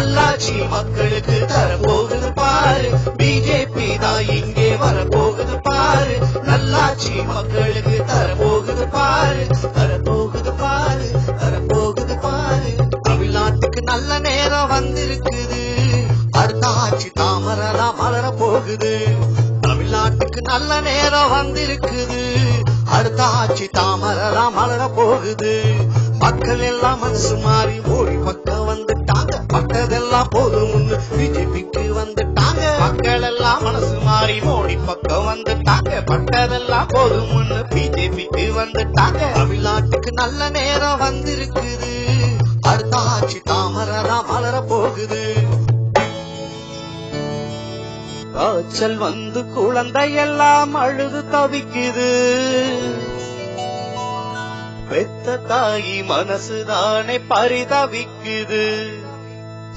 நல்லாட்சி மக்களுக்கு தரப்போகுது பாரு, பிஜேபி தான் இங்கே வரப்போகுது பாரு, நல்லாட்சி மக்களுக்கு தரப்போகுது பாரு, தரப்போகுது பாரு, தரப்போகுது பாரு. தமிழ்நாட்டுக்கு நல்ல நேரம் வந்திருக்குது, அடுத்த ஆட்சி தாமரைதான் மலர போகுது. தமிழ்நாட்டுக்கு நல்ல நேரம் வந்திருக்குது, அடுத்த ஆட்சி தாமரைதான் மலர போகுது. மக்கள் எல்லாம் மனசு மாறி மோடி பக்கம் வந்துட்டாங்க, பட்டதெல்லாம் போதும்னு பிஜேபிக்கு வந்துட்டாங்க. மக்கள் எல்லாம் மனசு மாறி மோடி பக்கம் வந்துட்டாங்க, பட்டதெல்லாம் போதும்னு பிஜேபிக்கு வந்துட்டாங்க. தமிழ்நாட்டுக்கு நல்ல நேரம் வந்திருக்குது, அடுத்த ஆட்சி தாமரைதான் மலர போகுது. காய்ச்சல் வந்து குழந்தை எல்லாம் அழுது தவிக்குது, பெத்த தாயி மனசுதானே பரிதவிக்குது.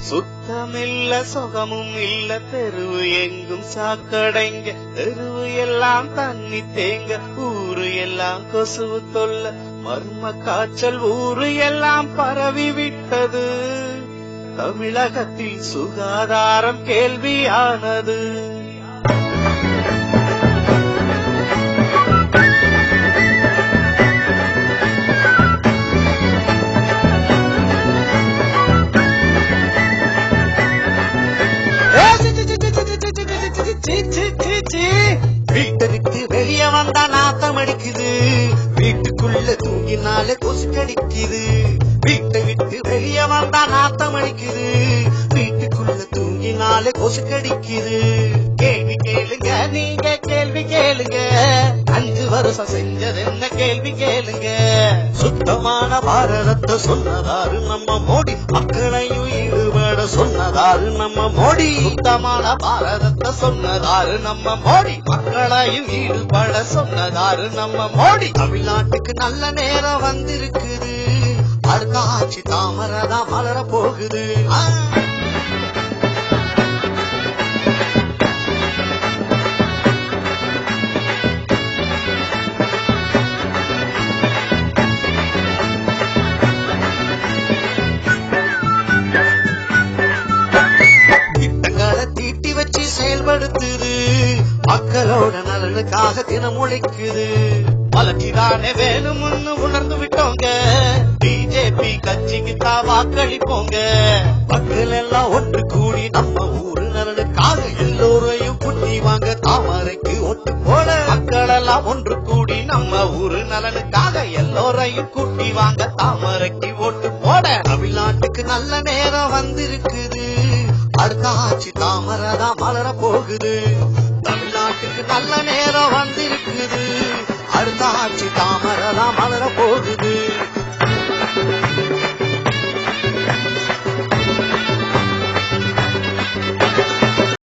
சுத்தமில்ல சுகமும் இல்ல, தெருவு எங்கும் சாக்கடைங்க, தெருவு எல்லாம் தண்ணி தேங்க, ஊரு எல்லாம் கொசுவு தொல்ல, மர்ம காய்ச்சல் ஊரு எல்லாம் பரவி விட்டது. தமிழகத்தில் சுகாதாரம் கேள்வியானது. வீட்டருக்கு வெளிய வந்தா நாத்தம் அடிக்குது, வீட்டுக்குள்ள தூங்கினாலே கொசு கடிக்குது. வீட்டை விட்டு வெளிய வந்தா நாத்தம் அடிக்குது, வீட்டுக்குள்ள தூங்கினாலே கொசு கடிக்குது. கேள்வி கேளுங்க, நீங்க கேள்வி கேளுங்க, 5 வருஷம் செஞ்சது என்ன கேள்வி கேளுங்க. சுத்தமான பாரதத்தை சொன்னதாரு நம்ம மோடி, மக்களையும் ஈடுபட சொன்னதாரு நம்ம மோடி. சுத்தமான பாரதத்தை சொன்னதாரு நம்ம மோடி, மக்களையும் ஈடுபட சொன்னதாரு நம்ம மோடி. தமிழ்நாட்டுக்கு நல்ல நேரம் வந்திருக்குது, அடுத்த ஆட்சி தாமரைதான் மலர போகுது. திட்டங்களை தீட்டி வச்சு செயல்படுத்துது, மக்களோட நலனுக்காக தினம் உழைக்குது. வளர்ச்சிதானே வேணும்னு உணர்ந்து விட்டோங்க, பிஜேபி கட்சிக்கு தான் வாக்களிப்போங்க. மக்கள் எல்லாம் ஒன்று கூடி நம்ம ஊரு நலனுக்காக எல்லோரையும் குட்டி வாங்க தாமரைக்கு ஓட்டு போட. மக்கள் எல்லாம் ஒன்று கூடி நம்ம ஊரு நலனுக்காக எல்லோரையும் கூட்டி வாங்க தாமரைக்கு ஓட்டு போட. தமிழ்நாட்டுக்கு நல்ல நேரம் வந்திருக்குது, அடுத்த ஆட்சி தாமரைதான் மலர போகுது. தமிழ்நாட்டுக்கு நல்ல நேரம் வந்திருக்குது, அடுத்த ஆட்சி தாமரைதான் மலர போகுது.